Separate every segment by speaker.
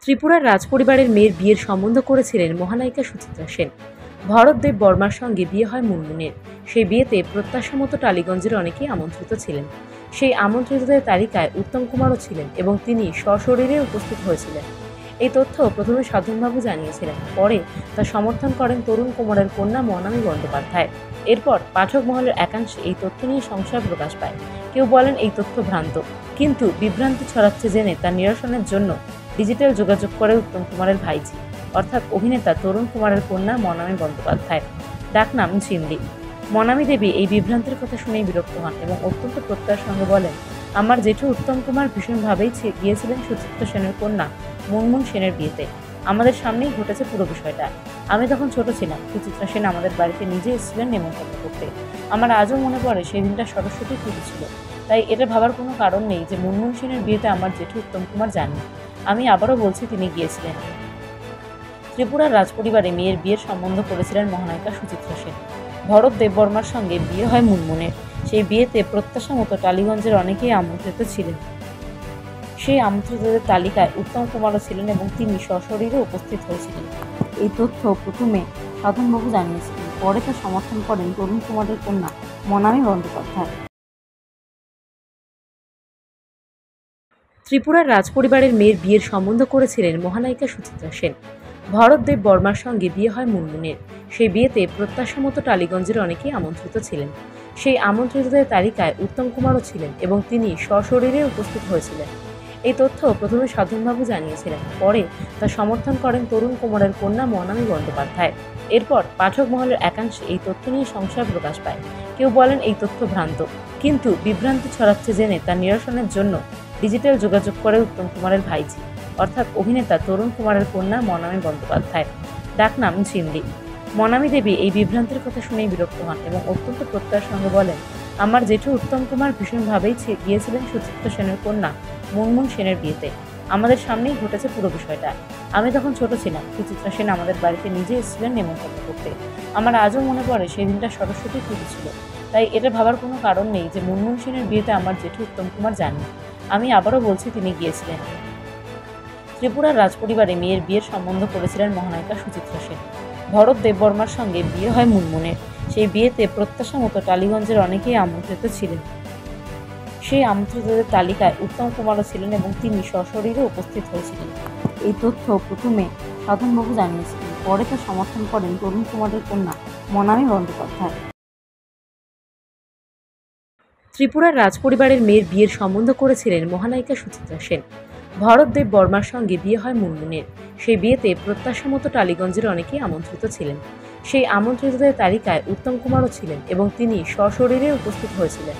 Speaker 1: ত্রিপুরার রাজপরিবারের মেয়ের বিয়ের সম্বন্ধ করেছিলেন মহানায়িকা সুচিত্রা সেন। ভরত দেব বর্মার সঙ্গে বিয়ে হয় মুনমুনের। সেই বিয়েতে প্রত্যাশা মতো টালিগঞ্জের অনেকেই আমন্ত্রিত ছিলেন। সেই আমন্ত্রিতদের তালিকায় উত্তম কুমারও ছিলেন এবং তিনি সশরীরে উপস্থিত হয়েছিলেন। এই তথ্য প্রথমে সাধনবাবু জানিয়েছিলেন, পরে তা সমর্থন করেন তরুণ কুমারের কন্যা মনামী বন্দ্যোপাধ্যায়। এরপর পাঠক মহলের একাংশে এই তথ্য নিয়ে সংশয় প্রকাশ পায়। কেউ বলেন এই তথ্য ভ্রান্ত, কিন্তু বিভ্রান্তি ছড়াচ্ছে জেনে তা নিরসনের জন্য ডিজিটাল যোগাযোগ করে উত্তম কুমারের ভাইঝি, অর্থাৎ অভিনেতা তরুণ কুমারের কন্যা মনামী বন্দ্যোপাধ্যায়, ডাকনাম ঝিমলি। মনামী দেবী এই বিভ্রান্তির কথা শুনেই বিরক্ত হন এবং অত্যন্ত প্রত্যয়ের সঙ্গে বলেন, আমার জেঠু উত্তম কুমার ভীষণভাবেই গিয়েছিলেন সুচিত্রা সেনের কন্যা মুনমুন সেনের বিয়েতে। আমাদের সামনেই ঘটেছে পুরো বিষয়টা। আমি তখন ছোট ছিলাম। সুচিত্রা সেন আমাদের বাড়িতে নিজে এসেছিলেন নেমন্তন্ন করতে। আমার আজও মনে পড়ে সেই দিনটা সরস্বতী পুজো ছিল। তাই এটা ভাবার কোনো কারণ নেই যে মুনমুন সেনের বিয়েতে আমার জেঠু উত্তম কুমার যাননি। আমি আবারও বলছি, তিনি গিয়েছিলেন। ত্রিপুরার রাজপরিবারে মেয়ের বিয়ের সম্বন্ধ করেছিলেন মহানায়িকা সুচিত্রা সেন। ভরত দেববর্মার সঙ্গে বিয়ে হয় মুনমুনের। সেই বিয়েতে প্রত্যাশা মতো টালিগঞ্জের অনেকেই আমন্ত্রিত ছিলেন। সেই আমন্ত্রিতদের তালিকায় উত্তম কুমারও ছিলেন এবং তিনি সশরীরে উপস্থিত হয়েছিলেন। এই তথ্য প্রথমে সাধনবাবু জানিয়েছিলেন, পরে তা সমর্থন করেন তরুণ কুমারের কন্যা মনামী বন্দ্যোপাধ্যায়। ত্রিপুরার রাজপরিবারের মেয়ের বিয়ের সম্বন্ধ করেছিলেন মহানায়িকা সুচিত্রা সেন। ভরত দেব বর্মার সঙ্গে বিয়ে হয় মুনমুনের। সেই বিয়েতে প্রত্যাশা মতো টালিগঞ্জের অনেকেই আমন্ত্রিত ছিলেন। সেই আমন্ত্রিতদের তালিকায় উত্তম কুমারও ছিলেন এবং তিনি সশরীরে উপস্থিত হয়েছিলেন। এই তথ্য প্রথমে সাধনবাবু জানিয়েছিলেন, পরে তা সমর্থন করেন তরুণ কুমারের কন্যা মনামী বন্দ্যোপাধ্যায়। এরপর পাঠক মহলের একাংশে এই তথ্য নিয়ে সংশয় প্রকাশ পায়। কেউ বলেন এই তথ্য ভ্রান্ত, কিন্তু বিভ্রান্তি ছড়াচ্ছে জেনে তা নিরসনের জন্য ডিজিটাল যোগাযোগ করে উত্তম কুমারের ভাইঝি, অর্থাৎ অভিনেতা তরুণ কুমারের কন্যা মনামী বন্দ্যোপাধ্যায়, ডাকনাম ঝিমলি। মনামী দেবী এই বিভ্রান্তির কথা শুনেই বিরক্ত হন এবং অত্যন্ত প্রত্যয়ের সঙ্গে বলেন, আমার জেঠু উত্তম কুমার ভীষণভাবেই গিয়েছিলেন সুচিত্রা সেনের কন্যা মুনমুন সেনের বিয়েতে। আমাদের সামনেই ঘটেছে পুরো বিষয়টা। আমি তখন ছোট ছিলাম। সুচিত্রা সেন আমাদের বাড়িতে নিজে এসেছিলেন নেমন্তন্ন করতে। আমার আজও মনে পড়ে সেই দিনটা সরস্বতী পুজো ছিল। তাই এটা ভাবার কোনো কারণ নেই যে মুনমুন সেনের বিয়েতে আমার জেঠু উত্তম কুমার যাননি। আমি আবারও বলছি, তিনি গিয়েছিলেন। ত্রিপুরার রাজপরিবারে মেয়ের বিয়ের সম্বন্ধ করেছিলেন মহানায়িকা সুচিত্রা সেন। ভরত দেববর্মার সঙ্গে বিয়ে হয় মুনমুনের। সেই বিয়েতে প্রত্যাশা মতো টালিগঞ্জের অনেকেই আমন্ত্রিত ছিলেন। সেই আমন্ত্রিতদের তালিকায় উত্তম কুমারও ছিলেন এবং তিনি সশরীরে উপস্থিত হয়েছিলেন। এই তথ্য প্রথমে সাধনবাবু জানিয়েছিলেন, পরে তা সমর্থন করেন তরুণ কুমারের কন্যা মনামী বন্দ্যোপাধ্যায়। ত্রিপুরার রাজপরিবারের মেয়ের বিয়ের সম্বন্ধ করেছিলেন মহানায়িকা সুচিত্রা সেন। ভরত দেব বর্মার সঙ্গে বিয়ে হয় মুনমুনের। সেই বিয়েতে প্রত্যাশা মতো টালিগঞ্জের অনেকেই আমন্ত্রিত ছিলেন। সেই আমন্ত্রিতদের তালিকায় উত্তম কুমারও ছিলেন এবং তিনি সশরীরে উপস্থিত হয়েছিলেন।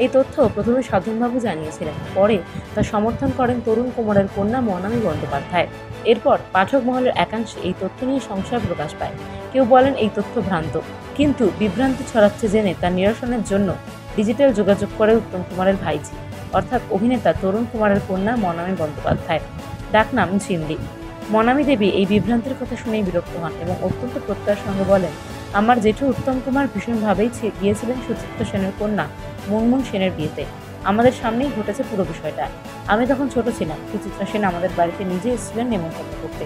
Speaker 1: এই তথ্য প্রথমে সাধনবাবু জানিয়েছিলেন, পরে তা সমর্থন করেন তরুণ কুমারের কন্যা মনামী বন্দ্যোপাধ্যায়। এরপর পাঠক মহলের একাংশে এই তথ্য নিয়ে সংশয় প্রকাশ পায়। কেউ বলেন এই তথ্য ভ্রান্ত, কিন্তু বিভ্রান্তি ছড়াচ্ছে জেনে তা নিরসনের জন্য ডিজিটাল যোগাযোগ করে উত্তম কুমারের ভাইঝি, অর্থাৎ অভিনেতা তরুণ কুমারের কন্যা মনামী বন্দ্যোপাধ্যায়, ডাকনাম ঝিমলি। মনামী দেবী এই বিভ্রান্তির কথা শুনেই বিরক্ত হন এবং অত্যন্ত প্রত্যয়ের সঙ্গে বলেন, আমার জেঠু উত্তম কুমার ভীষণভাবেই গিয়েছিলেন সুচিত্রা সেনের কন্যা মুনমুন সেনের বিয়েতে। আমাদের সামনেই ঘটেছে পুরো বিষয়টা। আমি তখন ছোট ছিলাম। সুচিত্রা সেন আমাদের বাড়িতে নিজে এসেছিলেন নেমন্তন্ন করতে।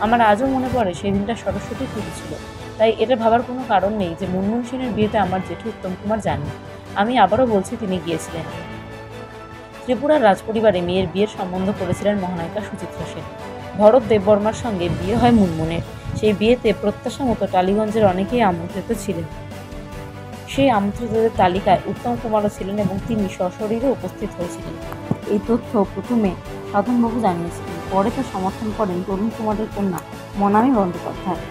Speaker 1: আমার আজও মনে পড়ে সেই দিনটা সরস্বতী পুজো ছিল। তাই এটা ভাবার কোনো কারণ নেই যে মুনমুন সেনের বিয়েতে আমার জেঠু উত্তম কুমার যাননি। আমি আবারও বলছি, তিনি গিয়েছিলেন। ত্রিপুরার রাজপরিবারে মেয়ের বিয়ের সম্বন্ধ করেছিলেন মহানায়িকা সুচিত্রা সেন। ভরত দেববর্মার সঙ্গে বিয়ে হয় মুনমুনের। সেই বিয়েতে প্রত্যাশা মতো টালিগঞ্জের অনেকেই আমন্ত্রিত ছিলেন। সেই আমন্ত্রিতদের তালিকায় উত্তম কুমারও ছিলেন এবং তিনি সশরীরে উপস্থিত হয়েছিলেন। এই তথ্য প্রথমে সাধনবাবু জানিয়েছিলেন, পরে তা সমর্থন করেন তরুণ কুমারের কন্যা মনামী বন্দ্যোপাধ্যায়।